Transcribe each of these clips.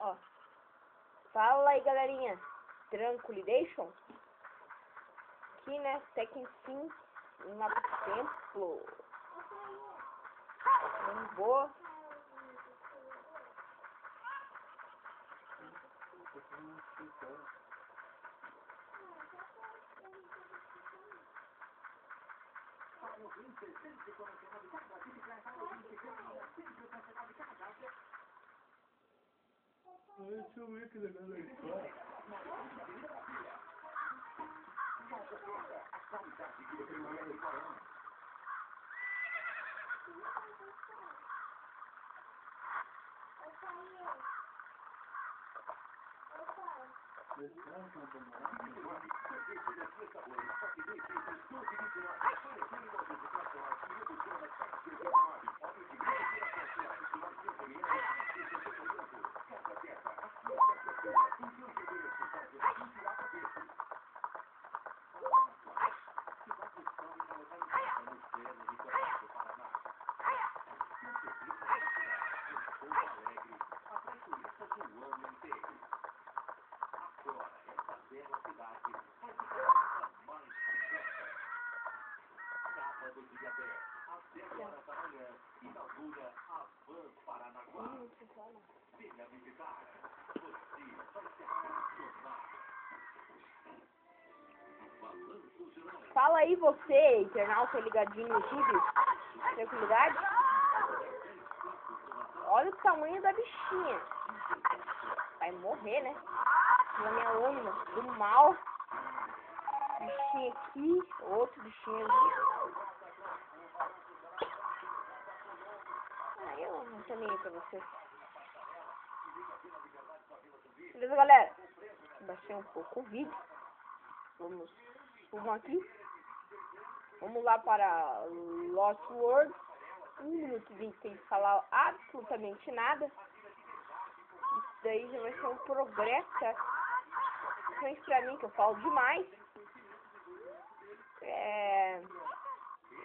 Ó. Fala aí, galerinha. Tranquilidation? Aqui, né? Tekken 5. Lá pro templo. Vamos boa. Deixa eu ver que legal da história. Fala aí você, internauta ligadinho no YouTube. Tranquilidade? Olha o tamanho da bichinha. Vai morrer, né? Na minha lâmina do mal. Bichinho aqui, outro bichinho ali. Eu não tô nem aí pra vocês. Beleza, galera? Baixei um pouco o vídeo. Vamos aqui. Vamos lá para Lost World. 1 minuto e 20 sem falar absolutamente nada. Isso daí já vai ser um progresso, certo? Principalmente pra mim, que eu falo demais.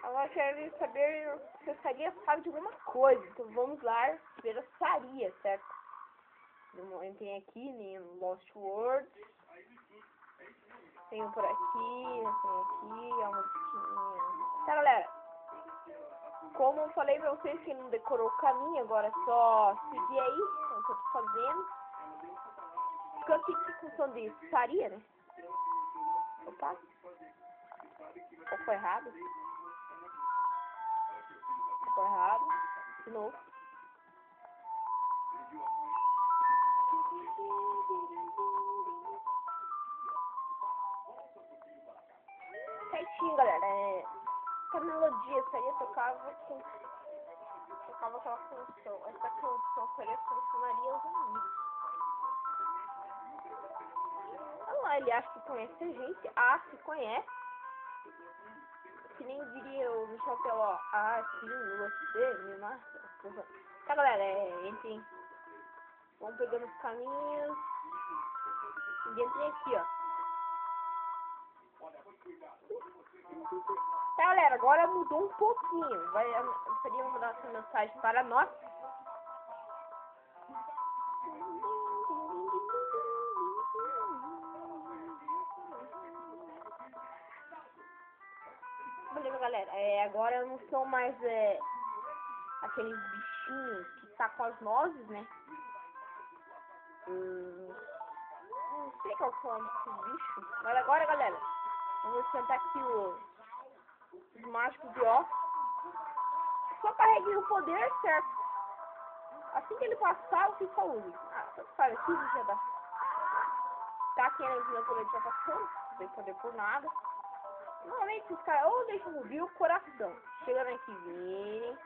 Agora eu quero saber se a Saria sabe de alguma coisa. Então vamos lá ver a Saria, certo? Tem aqui em Lost World. Tem um por aqui, tem aqui, a musiquinha. Tá, galera? Como eu falei pra vocês que não decorou o caminho, agora é só seguir aí o que eu tô fazendo. Ficou aqui com o som de Saria, né? Opa! Ou foi errado? Ficou errado. De novo. Certinho, galera. Essa melodia seria tocava aquela canção. Essa canção seria funcionaria os amigos. Olha lá, ele acha que conhece a gente. Ah, se conhece. Que nem diria o Michel Teló. Ah, sim, você me mata. Tá, galera, entrem. Vamos pegando os caminhos. E entrem aqui, ó. Tá, galera, agora mudou um pouquinho. Seria mandar essa mensagem para nós. Beleza, galera. Agora não são mais aqueles bichinhos que tá com as nozes, né? Não sei qual que é o nome desses bichos. Mas agora, galera, vamos tentar aqui os mágicos de Oz. Só carreguei o poder, certo? Assim que ele passar, você só use. Tanto faz aqui, já dá. Tá querendo o poder já passando, não tem poder por nada. Normalmente esses caras ou deixam no viu o coração. Chegando aqui, virem.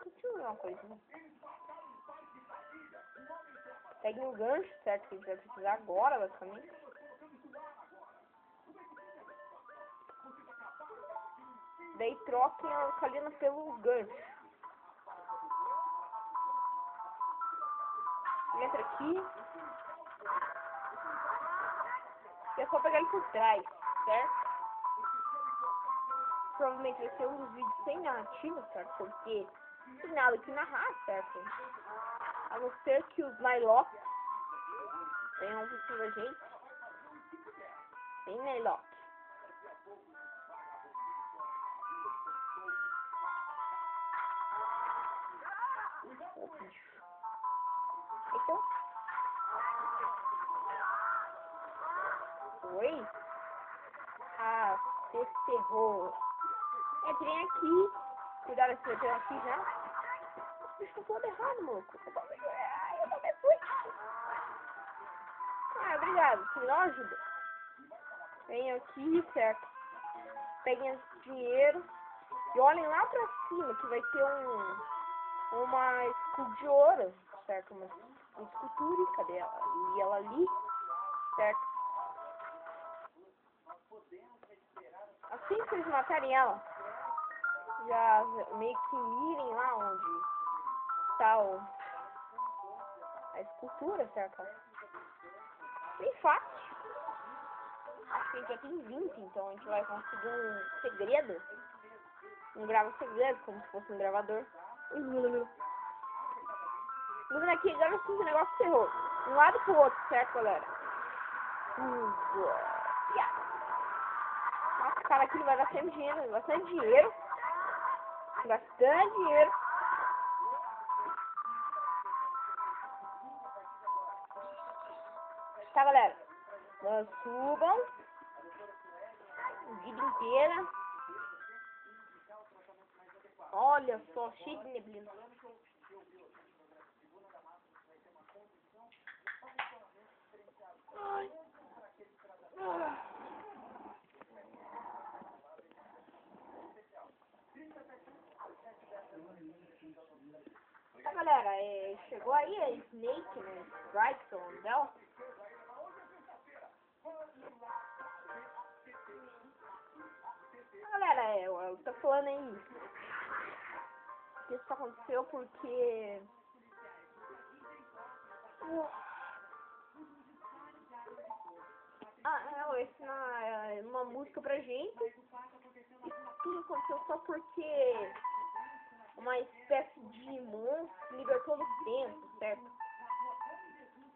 Deixa eu ver uma coisa. Peguem o gancho, certo? Que a gente vai precisar agora, basicamente. Daí troquem a Alcalina pelo gancho. Entra aqui. E é só pegar ele por trás, certo? Provavelmente vai ser um dos vídeos sem narrativa, certo? Porque não tem nada que narrar, certo? A não ser que os Nylock venham por cima da gente. Tem Nylock. Ô, bicho. Então. Oi? Ah, você ferrou. Entrei aqui. Cuidado se eu tenho aqui já. O bicho tá todo errado, louco. Eu também fui. Ah, obrigado. Você não ajuda. Venham aqui, certo? Peguem esse dinheiro. E olhem lá pra cima, que vai ter uma escudo de ouro, certo? Uma escultura, cadê ela? E ela ali, certo? Assim que vocês matarem ela, já meio que mirem lá onde está a escultura, certo? Bem fácil. Acho que a gente já tem 20, então a gente vai conseguir um segredo. Um grava segredo, como se fosse um gravador. Vamos aqui, agora eu sinto o negócio ferrou. Um lado pro outro, certo, galera? Nossa, cara, aqui vai dar sempre dinheiro, bastante dinheiro. Bastante dinheiro. Tá, galera? Subam. Vida inteira. Olha só, cheio de neblina. Ai. Tá, galera, chegou aí a Snake, né? Strike, o nome dela. Tá, galera, eu tô falando aí que isso aconteceu porque ela ensinou uma música pra gente. E tudo aconteceu só porque uma espécie de monstro libertou do tempo, certo?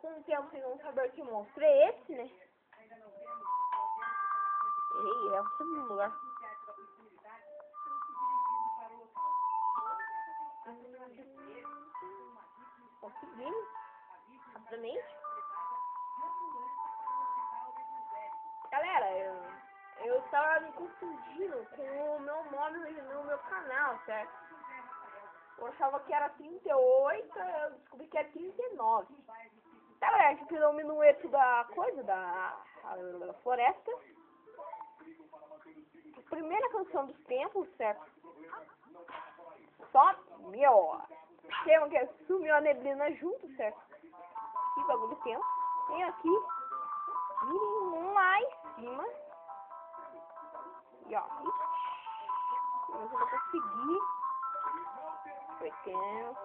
Com o tempo vocês vão saber que monstro é esse, né? Ei, é o segundo lugar. Conseguimos rapidamente. Galera, eu estava me confundindo com o meu nome no meu canal, certo? Eu achava que era 38, eu descobri que é 39. Tá, galera, a gente fez um minueto da coisa, da floresta. A primeira canção dos tempos, certo? Só, meu, tema que sumiu a neblina junto, certo? Que bagulho tempo. Tem aqui, virem lá em cima. E ó, eu vou conseguir. Foi tenso.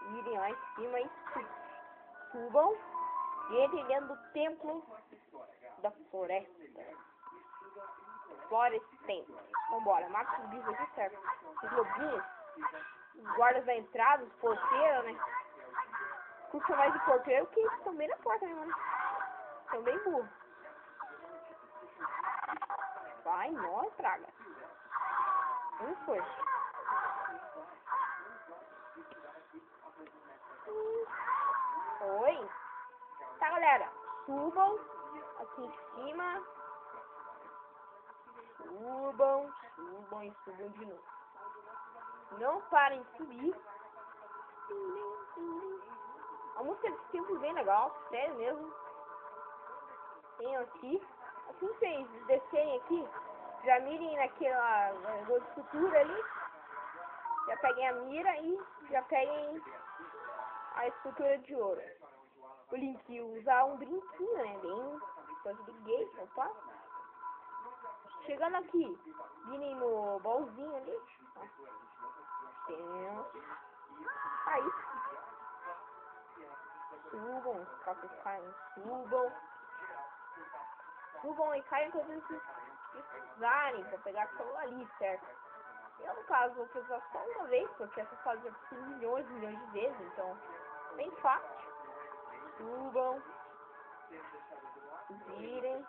Virem lá em cima e subam. E entrem dentro do templo da floresta. Florescente. Vambora, mata os bichos aqui, certo? Os lobinhos, os guardas da entrada, os porteiros, né? Custa mais de porteiro que estão bem na porta, né, mano? Estão bem burros. Vai, nós, praga. Onde foi? Oi. Tá, galera. Subam aqui em cima. Subam, subam e subam de novo. Não parem de subir. A música desse tempo bem legal, sério mesmo. Tem aqui. Assim que vocês descerem aqui, já mirem naquela escultura ali. Já peguem a mira e já peguem a escultura de ouro. O Link usar um brinquinho, né? Bem coisa de gay, opa. Chegando aqui, virem no baúzinho ali. Tem. Aí. Subam, os copos caem, subam. Subam e caiam quando vocês precisarem pra pegar aquilo ali, certo? Eu, no caso, vou precisar só uma vez, porque essa fase eu fiz milhões e milhões de vezes, então, bem fácil. Subam. Virem.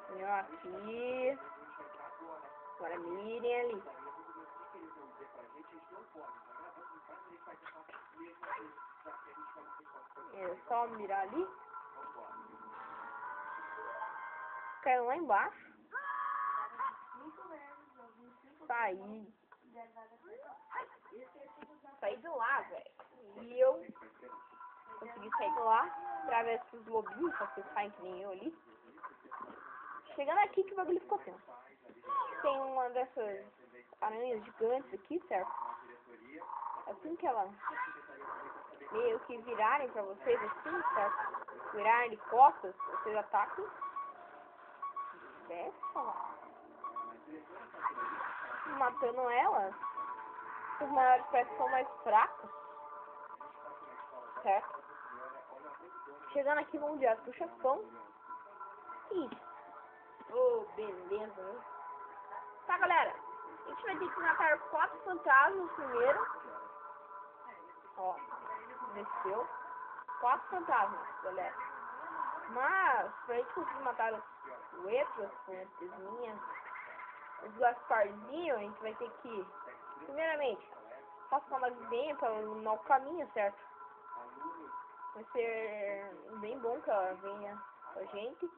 Venham aqui. Agora mirem ali. É só mirar ali. Caiu lá embaixo. Saí de lá, velho. E eu consegui sair de lá através dos lobinhos, só que saem que nem eu ali. Chegando aqui que o bagulho ficou tenso. Tem uma dessas aranhas gigantes aqui, certo? Assim que ela meio que virarem pra vocês assim, certo? Virarem de costas, vocês atacam. Desce, matando ela. Os maiores parecem que são mais fracos. Certo? Chegando aqui, vamos direto pro chefão. Isso. Oh, beleza. Tá, galera. A gente vai ter que matar 4 fantasmas primeiro. Ó, desceu. 4 fantasmas, galera. Mas, pra gente conseguir matar os Etras, Fontezinha, os Gasparzinho, a gente vai ter que, primeiramente, passar uma bem para iluminar o caminho, certo? Vai ser bem bom que ela venha com a gente.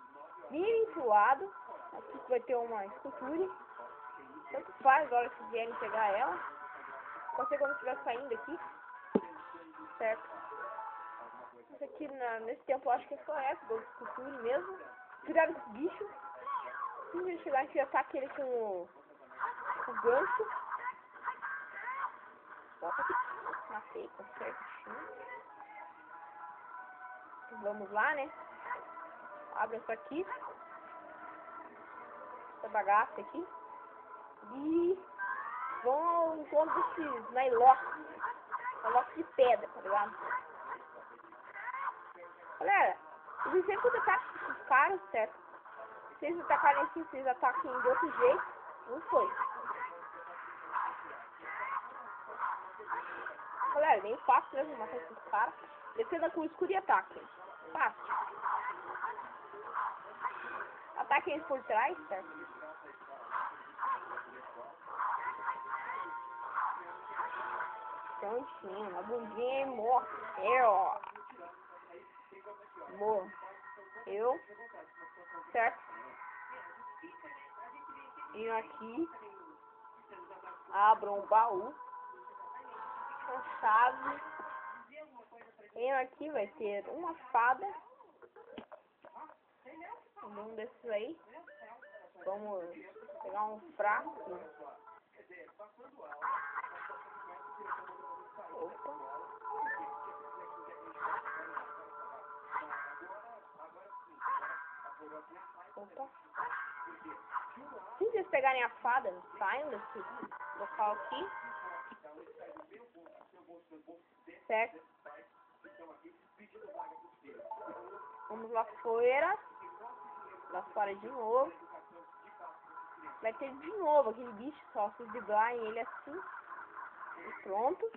Virem pro lado. Aqui vai ter uma escultura. Tanto faz a hora que vierem pegar ela. Pode ser quando estiver saindo aqui. Certo? Isso aqui nesse tempo eu acho que é só essa da escultura mesmo. Cuidado com os bichos. Se a gente chegar, a gente ataca ele com o gancho. Bota aqui. Matei, com certinho. Vamos lá, né? Abre isso aqui. Essa bagaça aqui. E vão ao encontro desses Nylock. Nylock de pedra, tá ligado? Galera, eu sempre ataco esses caras, certo? Se eles atacarem assim, se eles ataquem de outro jeito, não foi. Galera, bem fácil mesmo matar esses caras. Defenda com escuro e ataque. Fácil. Ataquem eles por trás, certo? Prontinho, a bundinha morreu. Morreu. Certo? Venho aqui. Abram o baú. Uma chave. Venho aqui, vai ter uma fada. Um desses aí. Vamos pegar um frasco. Opa. Opa. Se vocês pegarem a fada, saiam desse local aqui. Certo? Vamos lá fora. Lá fora de novo. Vai ter de novo aquele bicho, só se driblarem ele assim. E pronto.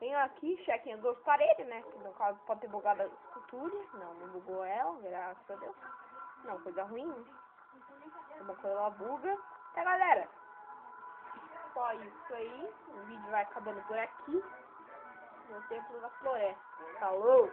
Venho aqui, chequem as 2 paredes, né? Que no caso pode ter bugado a escultura. Não bugou ela, graças a Deus. Não, coisa ruim, né? Uma coisa ela buga. É, galera. Só isso aí. O vídeo vai acabando por aqui. No Templo da Floresta. Falou!